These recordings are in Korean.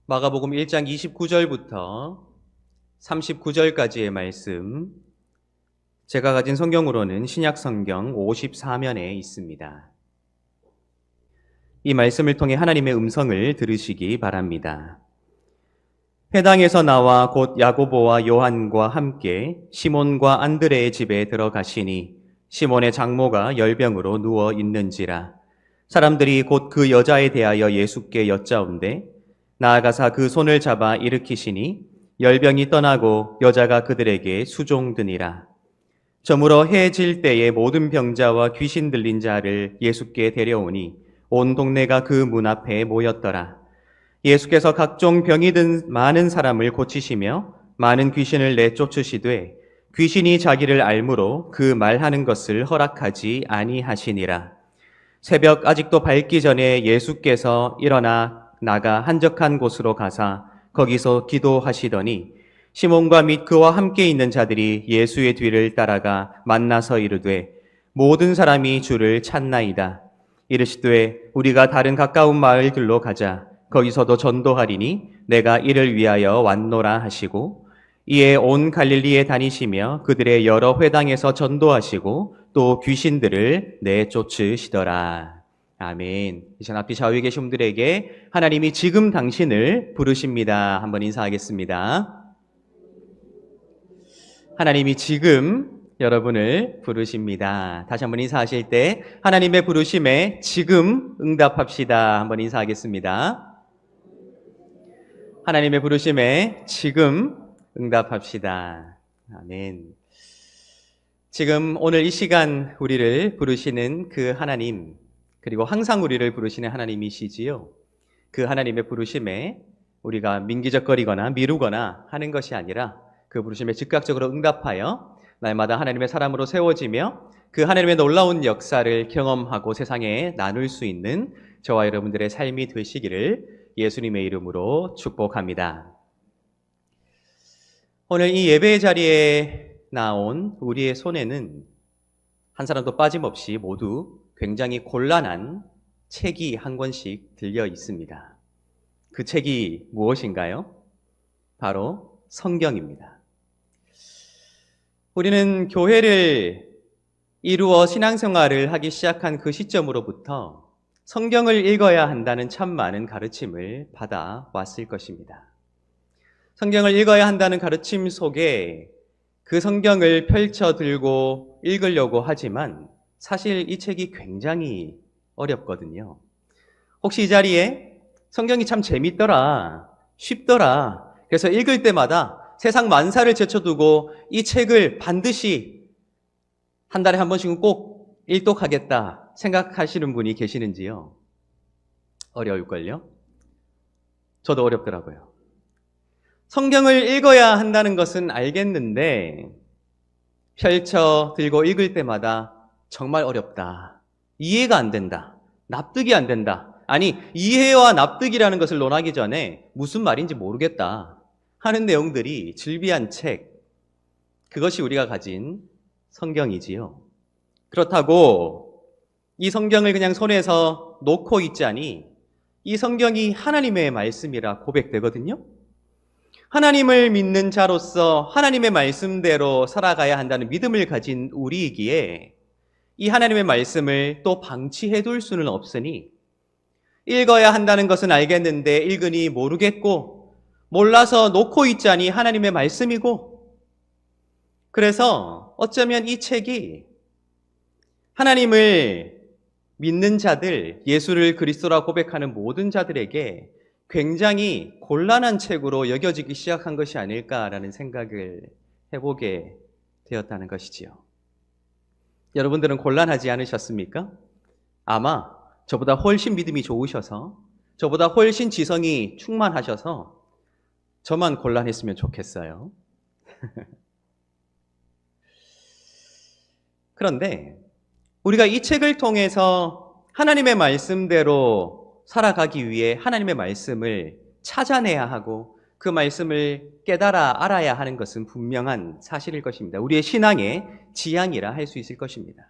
마가복음 1장 29절부터 39절까지의 말씀, 제가 가진 성경으로는 신약 성경 54면에 있습니다. 이 말씀을 통해 하나님의 음성을 들으시기 바랍니다. 회당에서 나와 곧 야고보와 요한과 함께 시몬과 안드레의 집에 들어가시니 시몬의 장모가 열병으로 누워 있는지라. 사람들이 곧 그 여자에 대하여 예수께 여짜온대 나아가사 그 손을 잡아 일으키시니 열병이 떠나고 여자가 그들에게 수종드니라. 저물어 해 질 때에 모든 병자와 귀신 들린 자를 예수께 데려오니 온 동네가 그 문 앞에 모였더라. 예수께서 각종 병이 든 많은 사람을 고치시며 많은 귀신을 내쫓으시되 귀신이 자기를 알므로 그 말하는 것을 허락하지 아니하시니라. 새벽 아직도 밝기 전에 예수께서 일어나 나가 한적한 곳으로 가사 거기서 기도하시더니 시몬과 및 그와 함께 있는 자들이 예수의 뒤를 따라가 만나서 이르되 모든 사람이 주를 찾나이다. 이르시되 우리가 다른 가까운 마을들로 가자. 거기서도 전도하리니 내가 이를 위하여 왔노라 하시고 이에 온 갈릴리에 다니시며 그들의 여러 회당에서 전도하시고 또 귀신들을 내쫓으시더라. 아멘. 이전 앞뒤 좌우에 계신 분들에게 하나님이 지금 당신을 부르십니다. 한번 인사하겠습니다. 하나님이 지금 여러분을 부르십니다. 다시 한번 인사하실 때 하나님의 부르심에 지금 응답합시다. 한번 인사하겠습니다. 하나님의 부르심에 지금 응답합시다. 아멘. 지금 오늘 이 시간 우리를 부르시는 그 하나님, 그리고 항상 우리를 부르시는 하나님이시지요. 그 하나님의 부르심에 우리가 민기적거리거나 미루거나 하는 것이 아니라 그 부르심에 즉각적으로 응답하여 날마다 하나님의 사람으로 세워지며 그 하나님의 놀라운 역사를 경험하고 세상에 나눌 수 있는 저와 여러분들의 삶이 되시기를 예수님의 이름으로 축복합니다. 오늘 이 예배의 자리에 나온 우리의 손에는 한 사람도 빠짐없이 모두 굉장히 곤란한 책이 한 권씩 들려 있습니다. 그 책이 무엇인가요? 바로 성경입니다. 우리는 교회를 이루어 신앙생활을 하기 시작한 그 시점으로부터 성경을 읽어야 한다는 참 많은 가르침을 받아왔을 것입니다. 성경을 읽어야 한다는 가르침 속에 그 성경을 펼쳐 들고 읽으려고 하지만 사실 이 책이 굉장히 어렵거든요. 혹시 이 자리에 성경이 참 재밌더라, 쉽더라, 그래서 읽을 때마다 세상 만사를 제쳐두고 이 책을 반드시 한 달에 한 번씩은 꼭 일독하겠다 생각하시는 분이 계시는지요? 어려울걸요? 저도 어렵더라고요. 성경을 읽어야 한다는 것은 알겠는데 펼쳐 들고 읽을 때마다 정말 어렵다. 이해가 안 된다. 납득이 안 된다. 아니, 이해와 납득이라는 것을 논하기 전에 무슨 말인지 모르겠다 하는 내용들이 즐비한 책, 그것이 우리가 가진 성경이지요. 그렇다고 이 성경을 그냥 손에서 놓고 있자니 이 성경이 하나님의 말씀이라 고백되거든요. 하나님을 믿는 자로서 하나님의 말씀대로 살아가야 한다는 믿음을 가진 우리이기에 이 하나님의 말씀을 또 방치해둘 수는 없으니 읽어야 한다는 것은 알겠는데 읽으니 모르겠고 몰라서 놓고 있자니 하나님의 말씀이고, 그래서 어쩌면 이 책이 하나님을 믿는 자들, 예수를 그리스도라 고백하는 모든 자들에게 굉장히 곤란한 책으로 여겨지기 시작한 것이 아닐까라는 생각을 해보게 되었다는 것이지요. 여러분들은 곤란하지 않으셨습니까? 아마 저보다 훨씬 믿음이 좋으셔서, 저보다 훨씬 지성이 충만하셔서 저만 곤란했으면 좋겠어요. 그런데 우리가 이 책을 통해서 하나님의 말씀대로 살아가기 위해 하나님의 말씀을 찾아내야 하고 그 말씀을 깨달아 알아야 하는 것은 분명한 사실일 것입니다. 우리의 신앙의 지향이라 할 수 있을 것입니다.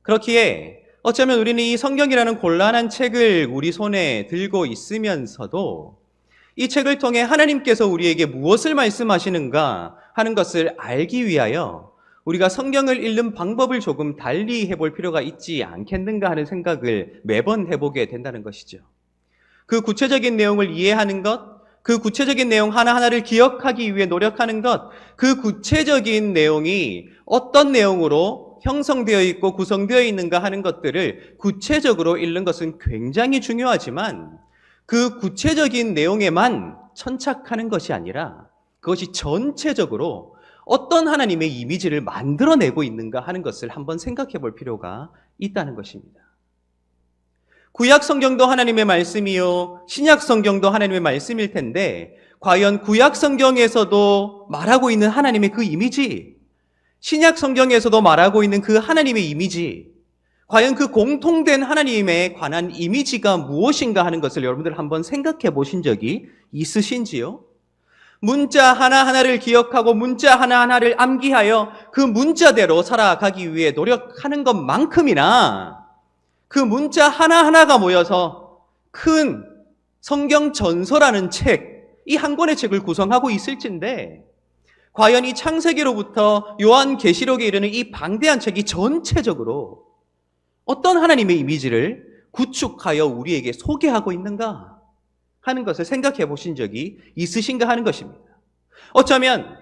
그렇기에 어쩌면 우리는 이 성경이라는 곤란한 책을 우리 손에 들고 있으면서도 이 책을 통해 하나님께서 우리에게 무엇을 말씀하시는가 하는 것을 알기 위하여 우리가 성경을 읽는 방법을 조금 달리 해볼 필요가 있지 않겠는가 하는 생각을 매번 해보게 된다는 것이죠. 그 구체적인 내용을 이해하는 것, 그 구체적인 내용 하나하나를 기억하기 위해 노력하는 것, 그 구체적인 내용이 어떤 내용으로 형성되어 있고 구성되어 있는가 하는 것들을 구체적으로 읽는 것은 굉장히 중요하지만 그 구체적인 내용에만 천착하는 것이 아니라 그것이 전체적으로 어떤 하나님의 이미지를 만들어내고 있는가 하는 것을 한번 생각해 볼 필요가 있다는 것입니다. 구약 성경도 하나님의 말씀이요, 신약 성경도 하나님의 말씀일 텐데 과연 구약 성경에서도 말하고 있는 하나님의 그 이미지, 신약 성경에서도 말하고 있는 그 하나님의 이미지, 과연 그 공통된 하나님에 관한 이미지가 무엇인가 하는 것을 여러분들 한번 생각해 보신 적이 있으신지요? 문자 하나하나를 기억하고 문자 하나하나를 암기하여 그 문자대로 살아가기 위해 노력하는 것만큼이나 그 문자 하나하나가 모여서 큰 성경 전서라는 책, 이 한 권의 책을 구성하고 있을진데 과연 이 창세기로부터 요한계시록에 이르는 이 방대한 책이 전체적으로 어떤 하나님의 이미지를 구축하여 우리에게 소개하고 있는가 하는 것을 생각해 보신 적이 있으신가 하는 것입니다. 어쩌면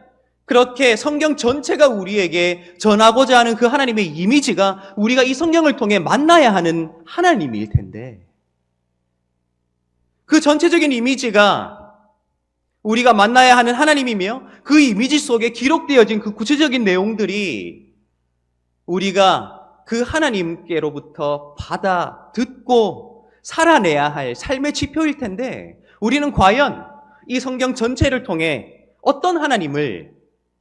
그렇게 성경 전체가 우리에게 전하고자 하는 그 하나님의 이미지가 우리가 이 성경을 통해 만나야 하는 하나님일 텐데 그 전체적인 이미지가 우리가 만나야 하는 하나님이며 그 이미지 속에 기록되어진 그 구체적인 내용들이 우리가 그 하나님께로부터 받아 듣고 살아내야 할 삶의 지표일 텐데 우리는 과연 이 성경 전체를 통해 어떤 하나님을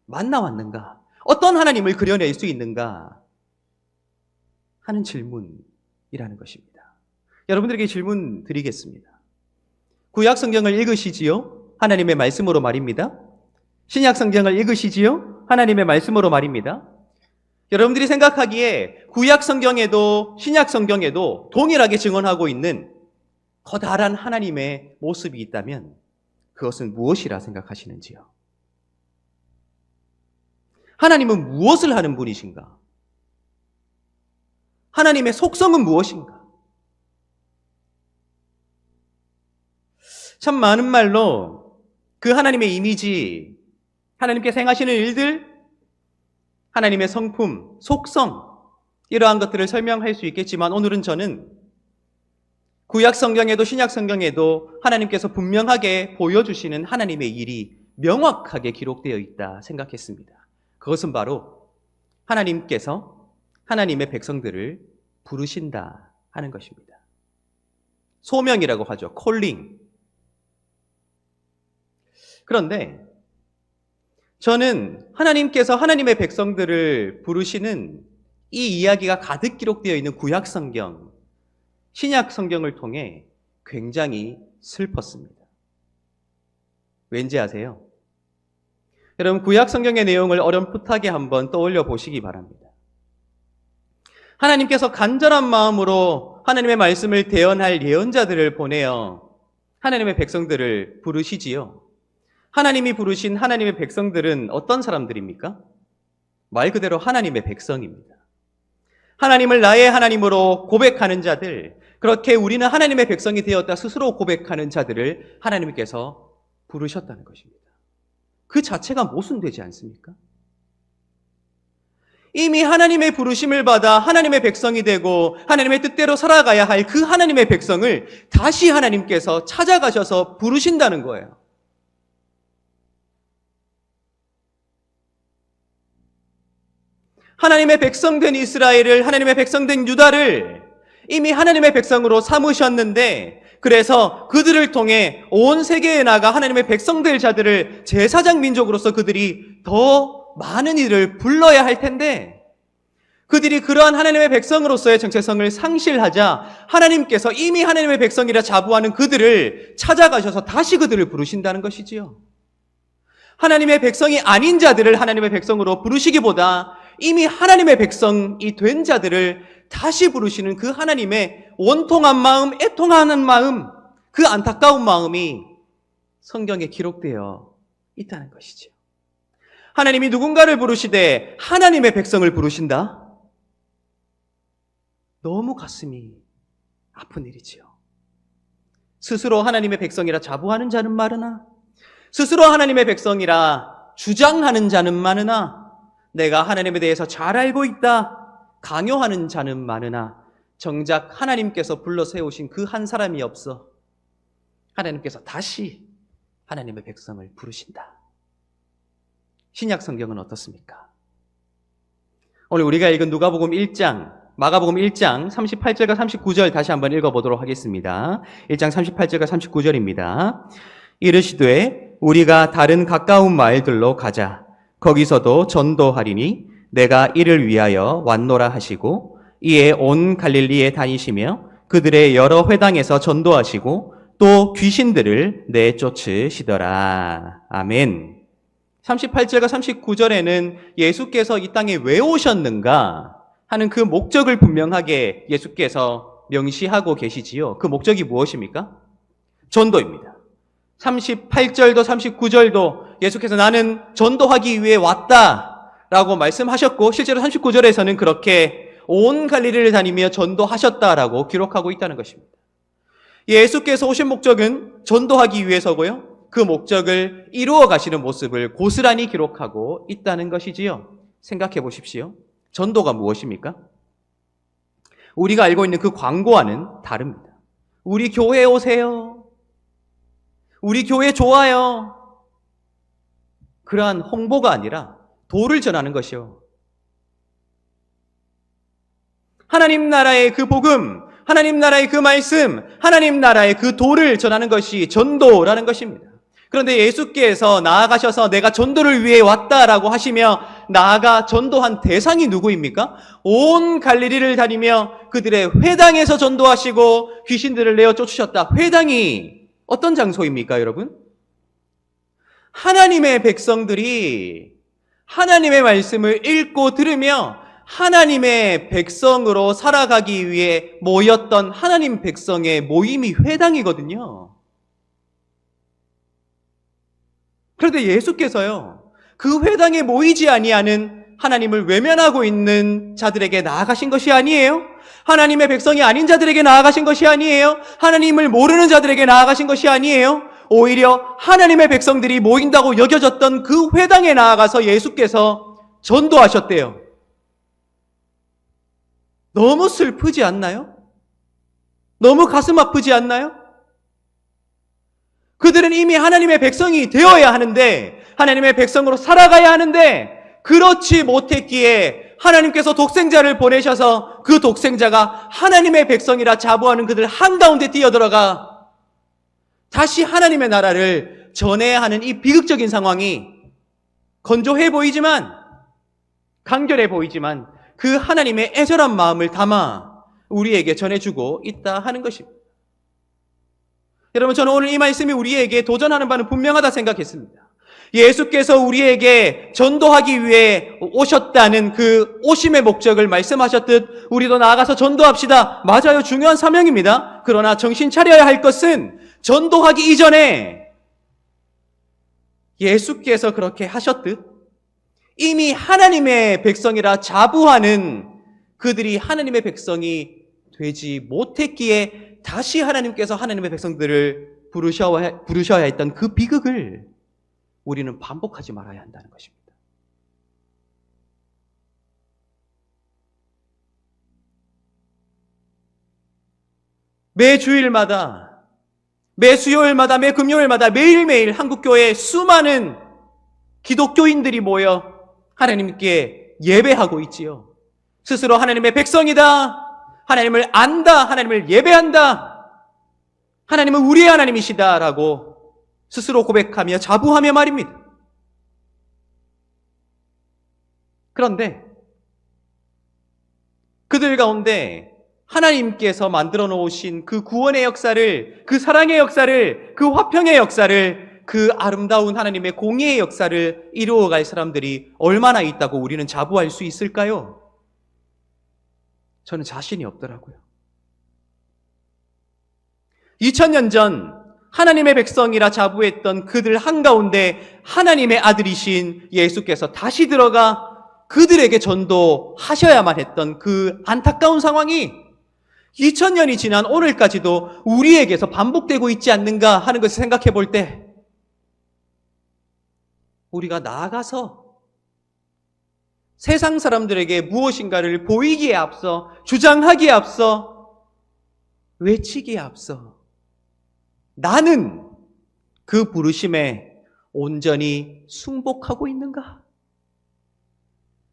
만나왔는가? 어떤 하나님을 그려낼 수 있는가? 하는 질문이라는 것입니다. 여러분들에게 질문 드리겠습니다. 구약 성경을 읽으시지요? 하나님의 말씀으로 말입니다. 신약 성경을 읽으시지요? 하나님의 말씀으로 말입니다. 여러분들이 생각하기에 구약 성경에도 신약 성경에도 동일하게 증언하고 있는 커다란 하나님의 모습이 있다면 그것은 무엇이라 생각하시는지요? 하나님은 무엇을 하는 분이신가? 하나님의 속성은 무엇인가? 참 많은 말로 그 하나님의 이미지, 하나님께서 행하시는 일들, 하나님의 성품, 속성, 이러한 것들을 설명할 수 있겠지만 오늘은 저는 구약 성경에도 신약 성경에도 하나님께서 분명하게 보여주시는 하나님의 일이 명확하게 기록되어 있다 생각했습니다. 그것은 바로 하나님께서 하나님의 백성들을 부르신다 하는 것입니다. 소명이라고 하죠. 콜링. 그런데 저는 하나님께서 하나님의 백성들을 부르시는 이 이야기가 가득 기록되어 있는 구약 성경, 신약 성경을 통해 굉장히 슬펐습니다. 왠지 아세요? 여러분 구약 성경의 내용을 어렴풋하게 한번 떠올려 보시기 바랍니다. 하나님께서 간절한 마음으로 하나님의 말씀을 대언할 예언자들을 보내어 하나님의 백성들을 부르시지요. 하나님이 부르신 하나님의 백성들은 어떤 사람들입니까? 말 그대로 하나님의 백성입니다. 하나님을 나의 하나님으로 고백하는 자들, 그렇게 우리는 하나님의 백성이 되었다 스스로 고백하는 자들을 하나님께서 부르셨다는 것입니다. 그 자체가 모순되지 않습니까? 이미 하나님의 부르심을 받아 하나님의 백성이 되고 하나님의 뜻대로 살아가야 할 그 하나님의 백성을 다시 하나님께서 찾아가셔서 부르신다는 거예요. 하나님의 백성된 이스라엘을, 하나님의 백성된 유다를 이미 하나님의 백성으로 삼으셨는데 그래서 그들을 통해 온 세계에 나가 하나님의 백성될 자들을 제사장 민족으로서 그들이 더 많은 이를 불러야 할 텐데 그들이 그러한 하나님의 백성으로서의 정체성을 상실하자 하나님께서 이미 하나님의 백성이라 자부하는 그들을 찾아가셔서 다시 그들을 부르신다는 것이지요. 하나님의 백성이 아닌 자들을 하나님의 백성으로 부르시기보다 이미 하나님의 백성이 된 자들을 다시 부르시는 그 하나님의 원통한 마음, 애통하는 마음, 그 안타까운 마음이 성경에 기록되어 있다는 것이죠. 하나님이 누군가를 부르시되 하나님의 백성을 부르신다? 너무 가슴이 아픈 일이지요. 스스로 하나님의 백성이라 자부하는 자는 많으나, 스스로 하나님의 백성이라 주장하는 자는 많으나, 내가 하나님에 대해서 잘 알고 있다 강요하는 자는 많으나, 정작 하나님께서 불러 세우신 그 한 사람이 없어 하나님께서 다시 하나님의 백성을 부르신다. 신약 성경은 어떻습니까? 오늘 우리가 읽은 누가복음 1장, 마가복음 1장 38절과 39절 다시 한번 읽어보도록 하겠습니다. 1장 38절과 39절입니다. 이르시되 우리가 다른 가까운 마을들로 가자. 거기서도 전도하리니 내가 이를 위하여 왔노라 하시고, 이에 온 갈릴리에 다니시며 그들의 여러 회당에서 전도하시고 또 귀신들을 내쫓으시더라. 아멘. 38절과 39절에는 예수께서 이 땅에 왜 오셨는가 하는 그 목적을 분명하게 예수께서 명시하고 계시지요. 그 목적이 무엇입니까? 전도입니다. 38절도 39절도 예수께서 나는 전도하기 위해 왔다라고 말씀하셨고, 실제로 39절에서는 그렇게 온 갈릴리를 다니며 전도하셨다라고 기록하고 있다는 것입니다. 예수께서 오신 목적은 전도하기 위해서고요. 그 목적을 이루어 가시는 모습을 고스란히 기록하고 있다는 것이지요. 생각해 보십시오. 전도가 무엇입니까? 우리가 알고 있는 그 광고와는 다릅니다. 우리 교회에 오세요. 우리 교회 좋아요. 그러한 홍보가 아니라 도를 전하는 것이요. 하나님 나라의 그 복음, 하나님 나라의 그 말씀, 하나님 나라의 그 도를 전하는 것이 전도라는 것입니다. 그런데 예수께서 나아가셔서 내가 전도를 위해 왔다라고 하시며 나아가 전도한 대상이 누구입니까? 온 갈릴리를 다니며 그들의 회당에서 전도하시고 귀신들을 내어 쫓으셨다. 회당이 어떤 장소입니까, 여러분? 하나님의 백성들이 하나님의 말씀을 읽고 들으며 하나님의 백성으로 살아가기 위해 모였던 하나님 백성의 모임이 회당이거든요. 그런데 예수께서요, 그 회당에 모이지 아니하는 하나님을 외면하고 있는 자들에게 나아가신 것이 아니에요. 하나님의 백성이 아닌 자들에게 나아가신 것이 아니에요. 하나님을 모르는 자들에게 나아가신 것이 아니에요. 오히려 하나님의 백성들이 모인다고 여겨졌던 그 회당에 나아가서 예수께서 전도하셨대요. 너무 슬프지 않나요? 너무 가슴 아프지 않나요? 그들은 이미 하나님의 백성이 되어야 하는데, 하나님의 백성으로 살아가야 하는데, 그렇지 못했기에 하나님께서 독생자를 보내셔서 그 독생자가 하나님의 백성이라 자부하는 그들 한가운데 뛰어들어가 다시 하나님의 나라를 전해야 하는 이 비극적인 상황이 건조해 보이지만, 간결해 보이지만 그 하나님의 애절한 마음을 담아 우리에게 전해주고 있다 하는 것입니다. 여러분, 저는 오늘 이 말씀이 우리에게 도전하는 바는 분명하다 생각했습니다. 예수께서 우리에게 전도하기 위해 오셨다는 그 오심의 목적을 말씀하셨듯 우리도 나아가서 전도합시다. 맞아요. 중요한 사명입니다. 그러나 정신 차려야 할 것은 전도하기 이전에 예수께서 그렇게 하셨듯 이미 하나님의 백성이라 자부하는 그들이 하나님의 백성이 되지 못했기에 다시 하나님께서 하나님의 백성들을 부르셔야 했던 그 비극을 우리는 반복하지 말아야 한다는 것입니다. 매 주일마다, 매 수요일마다, 매 금요일마다 매일매일 한국교회에 수많은 기독교인들이 모여 하나님께 예배하고 있지요. 스스로 하나님의 백성이다, 하나님을 안다, 하나님을 예배한다, 하나님은 우리의 하나님이시다라고 스스로 고백하며 자부하며 말입니다. 그런데 그들 가운데 하나님께서 만들어 놓으신 그 구원의 역사를, 그 사랑의 역사를, 그 화평의 역사를, 그 아름다운 하나님의 공의의 역사를 이루어갈 사람들이 얼마나 있다고 우리는 자부할 수 있을까요? 저는 자신이 없더라고요. 2000년 전 하나님의 백성이라 자부했던 그들 한가운데 하나님의 아들이신 예수께서 다시 들어가 그들에게 전도하셔야만 했던 그 안타까운 상황이 2000년이 지난 오늘까지도 우리에게서 반복되고 있지 않는가 하는 것을 생각해 볼 때 우리가 나아가서 세상 사람들에게 무엇인가를 보이기에 앞서, 주장하기에 앞서, 외치기에 앞서 나는 그 부르심에 온전히 순복하고 있는가?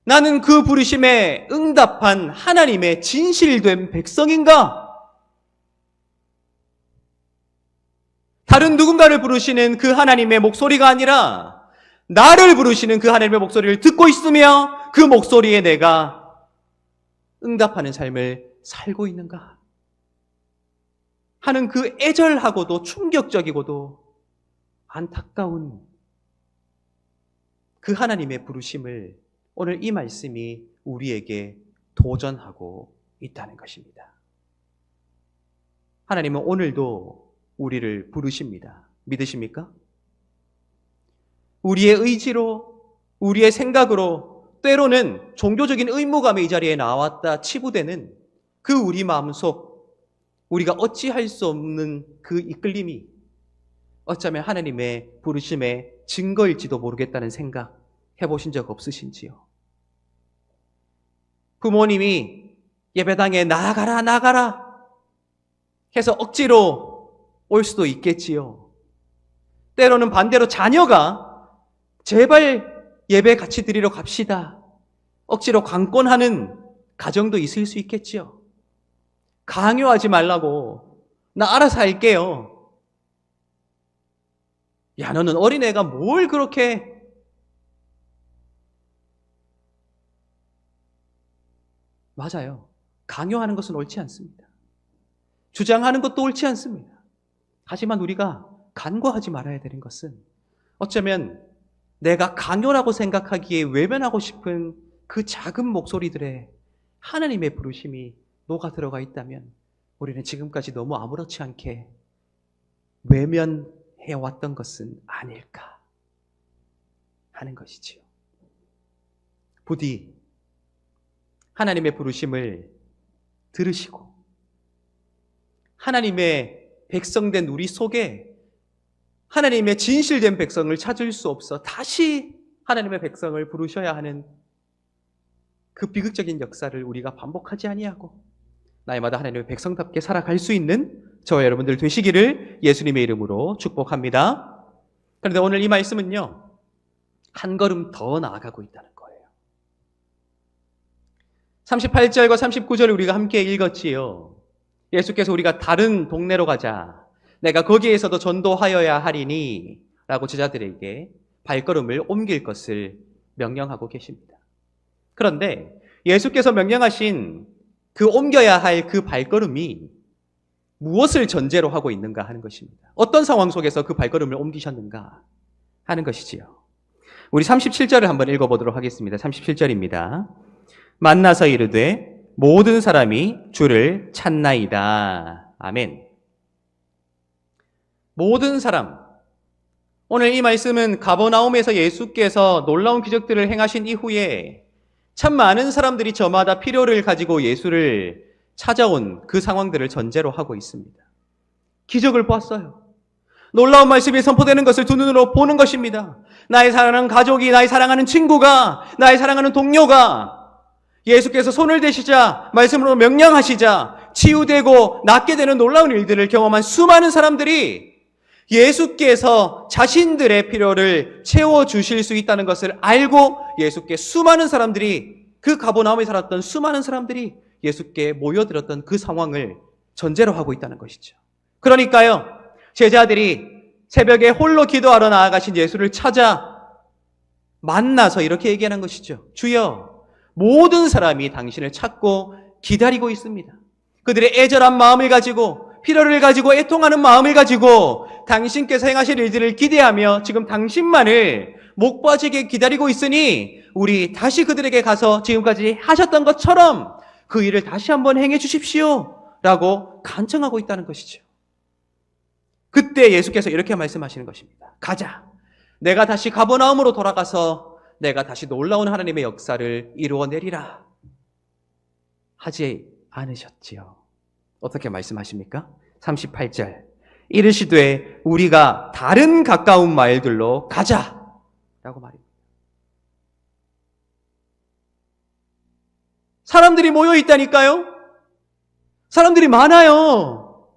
나는 그 부르심에 응답한 하나님의 진실된 백성인가? 다른 누군가를 부르시는 그 하나님의 목소리가 아니라 나를 부르시는 그 하나님의 목소리를 듣고 있으며 그 목소리에 내가 응답하는 삶을 살고 있는가 하는 그 애절하고도 충격적이고도 안타까운 그 하나님의 부르심을 오늘 이 말씀이 우리에게 도전하고 있다는 것입니다. 하나님은 오늘도 우리를 부르십니다. 믿으십니까? 우리의 의지로, 우리의 생각으로, 때로는 종교적인 의무감에 이 자리에 나왔다 치부되는 그 우리 마음속, 우리가 어찌할 수 없는 그 이끌림이 어쩌면 하나님의 부르심의 증거일지도 모르겠다는 생각 해보신 적 없으신지요? 부모님이 예배당에 나가라 해서 억지로 올 수도 있겠지요. 때로는 반대로 자녀가 제발 예배 같이 드리러 갑시다. 억지로 관건하는 가정도 있을 수 있겠지요. 강요하지 말라고. 나 알아서 할게요. 야, 너는 어린애가 뭘 그렇게. 맞아요. 강요하는 것은 옳지 않습니다. 주장하는 것도 옳지 않습니다. 하지만 우리가 간과하지 말아야 되는 것은 어쩌면 내가 강요라고 생각하기에 외면하고 싶은 그 작은 목소리들의 하나님의 부르심이 녹아 들어가 있다면 우리는 지금까지 너무 아무렇지 않게 외면해왔던 것은 아닐까 하는 것이지요. 부디 하나님의 부르심을 들으시고 하나님의 백성된 우리 속에 하나님의 진실된 백성을 찾을 수 없어 다시 하나님의 백성을 부르셔야 하는 그 비극적인 역사를 우리가 반복하지 아니하고 날마다 하나님의 백성답게 살아갈 수 있는 저와 여러분들 되시기를 예수님의 이름으로 축복합니다. 그런데 오늘 이 말씀은요, 한 걸음 더 나아가고 있다는 거예요. 38절과 39절을 우리가 함께 읽었지요. 예수께서 우리가 다른 동네로 가자, 내가 거기에서도 전도하여야 하리니 라고 제자들에게 발걸음을 옮길 것을 명령하고 계십니다. 그런데 예수께서 명령하신 그 옮겨야 할 그 발걸음이 무엇을 전제로 하고 있는가 하는 것입니다. 어떤 상황 속에서 그 발걸음을 옮기셨는가 하는 것이지요. 우리 37절을 한번 읽어보도록 하겠습니다. 37절입니다. 만나서 이르되 모든 사람이 주를 찾나이다. 아멘. 모든 사람. 오늘 이 말씀은 가버나움에서 예수께서 놀라운 기적들을 행하신 이후에 참 많은 사람들이 저마다 필요를 가지고 예수를 찾아온 그 상황들을 전제로 하고 있습니다. 기적을 보았어요. 놀라운 말씀이 선포되는 것을 두 눈으로 보는 것입니다. 나의 사랑하는 가족이, 나의 사랑하는 친구가, 나의 사랑하는 동료가 예수께서 손을 대시자, 말씀으로 명령하시자 치유되고 낫게 되는 놀라운 일들을 경험한 수많은 사람들이 예수께서 자신들의 필요를 채워주실 수 있다는 것을 알고 예수께 수많은 사람들이, 그 가버나움에 살았던 수많은 사람들이 예수께 모여들었던 그 상황을 전제로 하고 있다는 것이죠. 그러니까요, 제자들이 새벽에 홀로 기도하러 나아가신 예수를 찾아 만나서 이렇게 얘기하는 것이죠. 주여, 모든 사람이 당신을 찾고 기다리고 있습니다. 그들의 애절한 마음을 가지고, 필요를 가지고, 애통하는 마음을 가지고 당신께서 행하실 일들을 기대하며 지금 당신만을 목 빠지게 기다리고 있으니 우리 다시 그들에게 가서 지금까지 하셨던 것처럼 그 일을 다시 한번 행해 주십시오 라고 간청하고 있다는 것이죠. 그때 예수께서 이렇게 말씀하시는 것입니다. 가자. 내가 다시 가버나움으로 돌아가서 내가 다시 놀라운 하나님의 역사를 이루어내리라. 하지 않으셨지요. 어떻게 말씀하십니까? 38절. 이르시되 우리가 다른 가까운 마을들로 가자. 라고 말입니다. 사람들이 모여 있다니까요. 사람들이 많아요.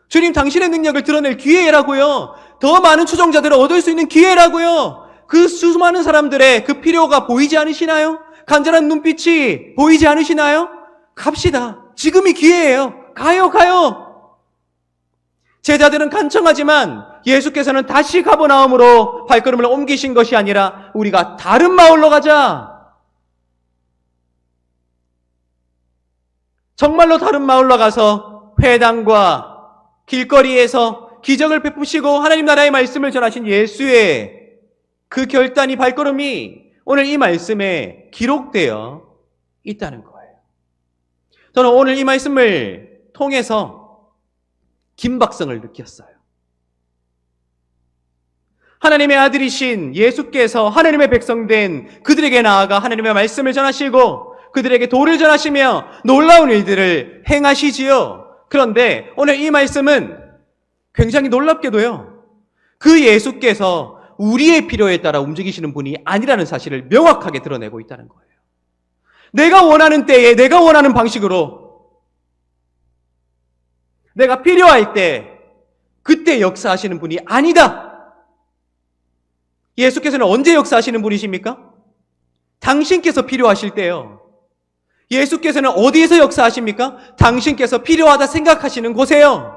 주님 당신의 능력을 드러낼 기회라고요. 더 많은 추종자들을 얻을 수 있는 기회라고요. 그 수많은 사람들의 그 필요가 보이지 않으시나요? 간절한 눈빛이 보이지 않으시나요? 갑시다. 지금이 기회예요. 가요. 제자들은 간청하지만 예수께서는 다시 가버나움으로 발걸음을 옮기신 것이 아니라 우리가 다른 마을로 가자. 정말로 다른 마을로 가서 회당과 길거리에서 기적을 베푸시고 하나님 나라의 말씀을 전하신 예수의 그 결단이 발걸음이 오늘 이 말씀에 기록되어 있다는 거예요. 저는 오늘 이 말씀을 통해서 긴박성을 느꼈어요. 하나님의 아들이신 예수께서 하나님의 백성된 그들에게 나아가 하나님의 말씀을 전하시고 그들에게 도를 전하시며 놀라운 일들을 행하시지요. 그런데 오늘 이 말씀은 굉장히 놀랍게도요. 그 예수께서 우리의 필요에 따라 움직이시는 분이 아니라는 사실을 명확하게 드러내고 있다는 거예요. 내가 원하는 때에 내가 원하는 방식으로 내가 필요할 때 그때 역사하시는 분이 아니다. 예수께서는 언제 역사하시는 분이십니까? 당신께서 필요하실 때요. 예수께서는 어디에서 역사하십니까? 당신께서 필요하다 생각하시는 곳에요.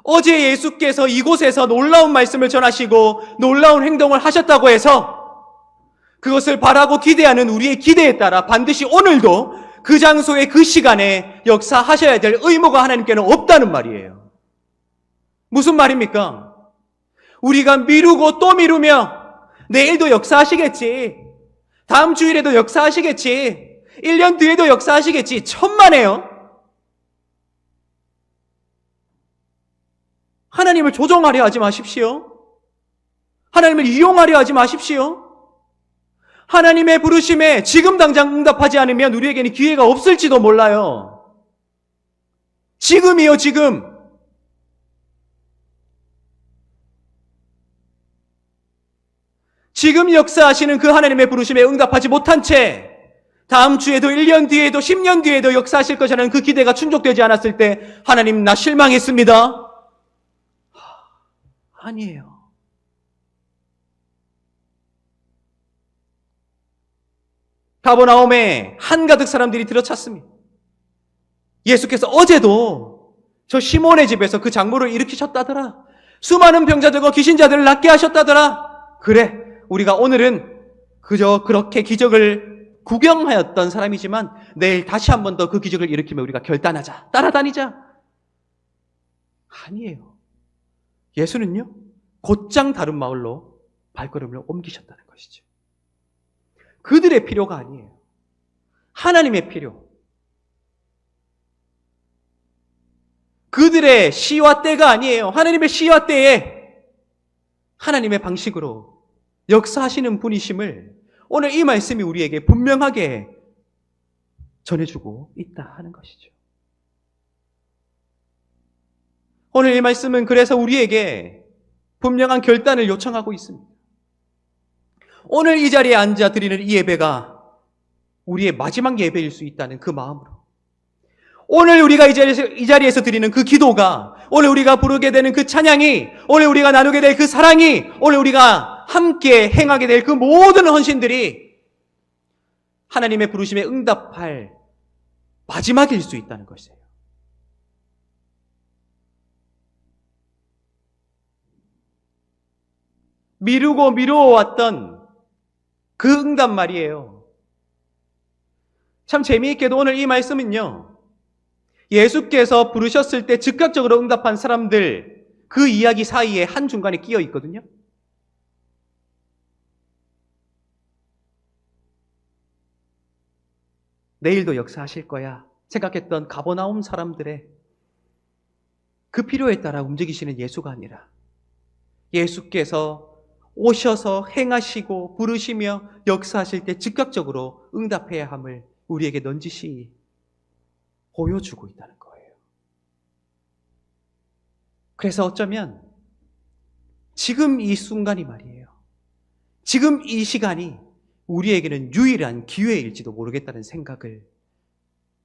어제 예수께서 이곳에서 놀라운 말씀을 전하시고 놀라운 행동을 하셨다고 해서 그것을 바라고 기대하는 우리의 기대에 따라 반드시 오늘도 그 장소에 그 시간에 역사하셔야 될 의무가 하나님께는 없다는 말이에요. 무슨 말입니까? 우리가 미루고 또 미루며 내일도 역사하시겠지. 다음 주일에도 역사하시겠지. 1년 뒤에도 역사하시겠지. 천만에요. 하나님을 조종하려 하지 마십시오. 하나님을 이용하려 하지 마십시오. 하나님의 부르심에 지금 당장 응답하지 않으면 우리에게는 기회가 없을지도 몰라요. 지금이요, 지금. 지금 역사하시는 그 하나님의 부르심에 응답하지 못한 채 다음 주에도 1년 뒤에도 10년 뒤에도 역사하실 것이라는 그 기대가 충족되지 않았을 때 하나님 나 실망했습니다. 아니에요. 가버나움에 한가득 사람들이 들어찼습니다. 예수께서 어제도 저 시몬의 집에서 그 장모를 일으키셨다더라. 수많은 병자들과 귀신자들을 낫게 하셨다더라. 그래, 우리가 오늘은 그저 그렇게 기적을 구경하였던 사람이지만 내일 다시 한 번 더 그 기적을 일으키며 우리가 결단하자. 따라다니자. 아니에요. 예수는요, 곧장 다른 마을로 발걸음을 옮기셨다는 것이죠. 그들의 필요가 아니에요. 하나님의 필요. 그들의 시와 때가 아니에요. 하나님의 시와 때에 하나님의 방식으로 역사하시는 분이심을 오늘 이 말씀이 우리에게 분명하게 전해주고 있다 하는 것이죠. 오늘 이 말씀은 그래서 우리에게 분명한 결단을 요청하고 있습니다. 오늘 이 자리에 앉아 드리는 이 예배가 우리의 마지막 예배일 수 있다는 그 마음으로 오늘 우리가 이 자리에서 드리는 그 기도가 오늘 우리가 부르게 되는 그 찬양이 오늘 우리가 나누게 될 그 사랑이 오늘 우리가 함께 행하게 될 그 모든 헌신들이 하나님의 부르심에 응답할 마지막일 수 있다는 것이에요. 미루고 미루어왔던 그 응답 말이에요. 참 재미있게도 오늘 이 말씀은요, 예수께서 부르셨을 때 즉각적으로 응답한 사람들 그 이야기 사이에 한중간에 끼어 있거든요. 내일도 역사하실 거야. 생각했던 가버나움 사람들의 그 필요에 따라 움직이시는 예수가 아니라 예수께서 오셔서 행하시고 부르시며 역사하실 때 즉각적으로 응답해야 함을 우리에게 넌지시 보여주고 있다는 거예요. 그래서 어쩌면 지금 이 순간이 말이에요. 지금 이 시간이 우리에게는 유일한 기회일지도 모르겠다는 생각을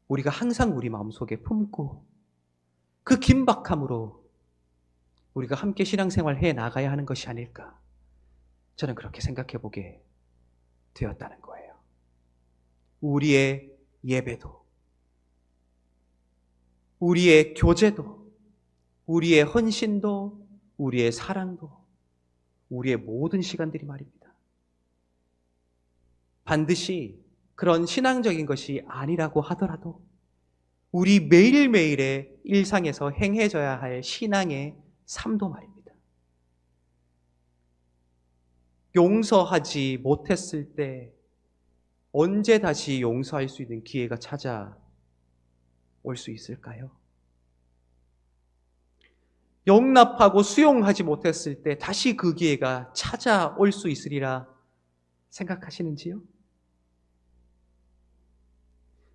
우리가 항상 우리 마음속에 품고 그 긴박함으로 우리가 함께 신앙생활 해 나가야 하는 것이 아닐까, 저는 그렇게 생각해 보게 되었다는 거예요. 우리의 예배도, 우리의 교제도, 우리의 헌신도, 우리의 사랑도, 우리의 모든 시간들이 말입니다. 반드시 그런 신앙적인 것이 아니라고 하더라도 우리 매일매일의 일상에서 행해져야 할 신앙의 삶도 말입니다. 용서하지 못했을 때 언제 다시 용서할 수 있는 기회가 찾아올 수 있을까요? 용납하고 수용하지 못했을 때 다시 그 기회가 찾아올 수 있으리라 생각하시는지요?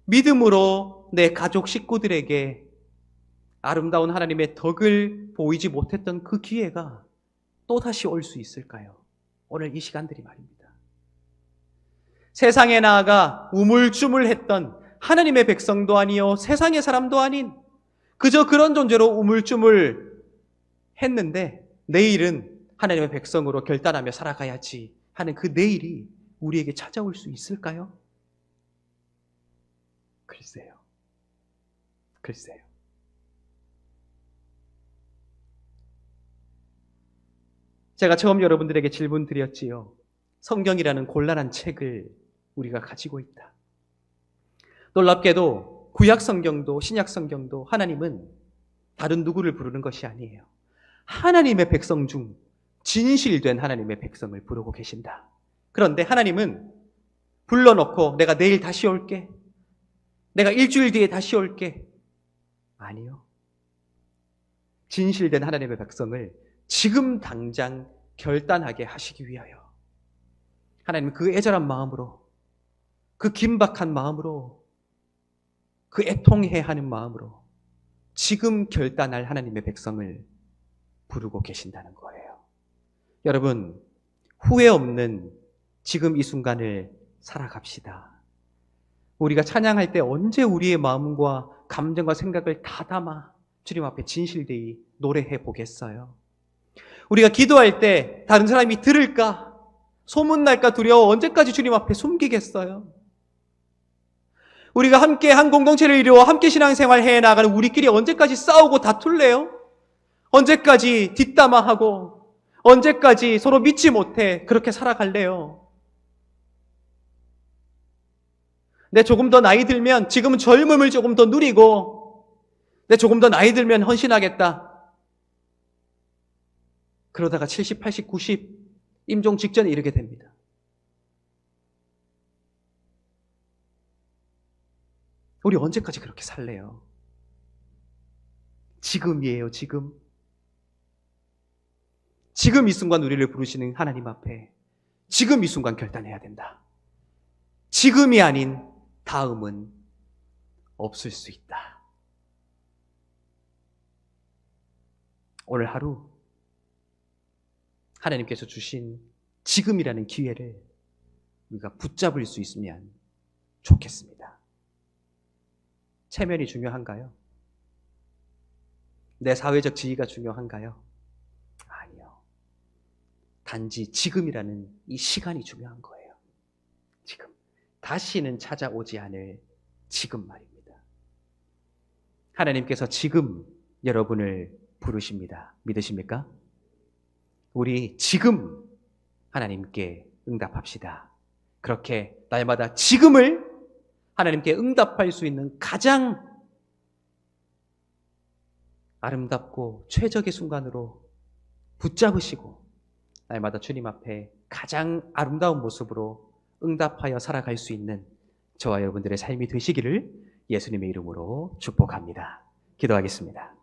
믿음으로 내 가족 식구들에게 아름다운 하나님의 덕을 보이지 못했던 그 기회가 또다시 올 수 있을까요? 오늘 이 시간들이 말입니다. 세상에 나아가 우물쭈물했던 하나님의 백성도 아니요 세상의 사람도 아닌 그저 그런 존재로 우물쭈물 했는데 내일은 하나님의 백성으로 결단하며 살아가야지 하는 그 내일이 우리에게 찾아올 수 있을까요? 글쎄요. 제가 처음 여러분들에게 질문 드렸지요. 성경이라는 곤란한 책을 우리가 가지고 있다. 놀랍게도 구약 성경도 신약 성경도 하나님은 다른 누구를 부르는 것이 아니에요. 하나님의 백성 중 진실된 하나님의 백성을 부르고 계신다. 그런데 하나님은 불러놓고 내가 내일 다시 올게, 내가 일주일 뒤에 다시 올게. 아니요. 진실된 하나님의 백성을 지금 당장 결단하게 하시기 위하여 하나님 그 애절한 마음으로, 그 긴박한 마음으로, 그 애통해야 하는 마음으로 지금 결단할 하나님의 백성을 부르고 계신다는 거예요. 여러분, 후회 없는 지금 이 순간을 살아갑시다. 우리가 찬양할 때 언제 우리의 마음과 감정과 생각을 다 담아 주님 앞에 진실되이 노래해 보겠어요? 우리가 기도할 때 다른 사람이 들을까? 소문날까 두려워 언제까지 주님 앞에 숨기겠어요? 우리가 함께 한 공동체를 이루어 함께 신앙생활 해 나가는 우리끼리 언제까지 싸우고 다툴래요? 언제까지 뒷담화하고 언제까지 서로 믿지 못해 그렇게 살아갈래요? 내 조금 더 나이 들면 지금은 젊음을 조금 더 누리고 내 조금 더 나이 들면 헌신하겠다. 그러다가 70, 80, 90 임종 직전에 이르게 됩니다. 우리 언제까지 그렇게 살래요? 지금이에요, 지금. 지금 이 순간 우리를 부르시는 하나님 앞에 지금 이 순간 결단해야 된다. 지금이 아닌 다음은 없을 수 있다. 오늘 하루 하나님께서 주신 지금이라는 기회를 우리가 붙잡을 수 있으면 좋겠습니다. 체면이 중요한가요? 내 사회적 지위가 중요한가요? 아니요. 단지 지금이라는 이 시간이 중요한 거예요. 지금. 다시는 찾아오지 않을 지금 말입니다. 하나님께서 지금 여러분을 부르십니다. 믿으십니까? 우리 지금 하나님께 응답합시다. 그렇게 날마다 지금을 하나님께 응답할 수 있는 가장 아름답고 최적의 순간으로 붙잡으시고 날마다 주님 앞에 가장 아름다운 모습으로 응답하여 살아갈 수 있는 저와 여러분들의 삶이 되시기를 예수님의 이름으로 축복합니다. 기도하겠습니다.